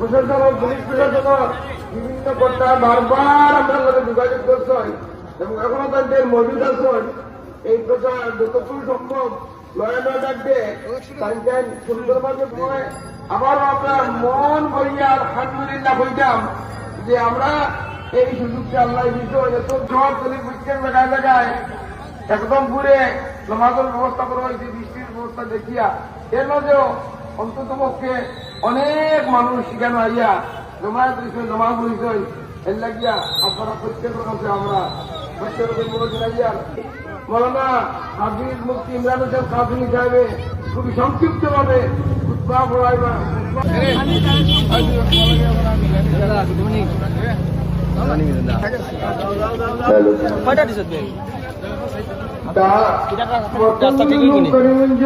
প্রশাসন ও পুলিশ প্রশাসন বিভিন্ন পর্যায়ে বারবার আপনার সাথে যোগাযোগ করছেন এবং এখনো তাদের মজুদ আছেন। এই প্রচার যতটুকু সম্ভব লড়াই ডাকবে তাই সুন্দরভাবে পড়ে আবারও আমরা মন ভরিয়া আলহামদুলিল্লাহ বলতাম যে আমরা এই সুযোগকে আল্লাহ বিষয় এত ঝড় তলি বুঝছেন জায়গায় জায়গায় একদম ঘুরে নামাজের ব্যবস্থা করা হয়েছে বৃষ্টির ব্যবস্থা দেখিয়া এর মধ্যেও অন্তত পক্ষে অনেক মানুষ সেখানে আইয়া জমায়েত হয়েছে জমা হয়েছে এর লাগিয়া আপনারা প্রত্যেকের কাছে আমরা প্রত্যেকের জানাইয়া মৌলানা হাফিজ মুফতি ইমরান হোসেন কাসিমি সাহেবে খুবই সংক্ষিপ্ত ভাবে উৎসাহ পড়াইবা করিমগঞ্জ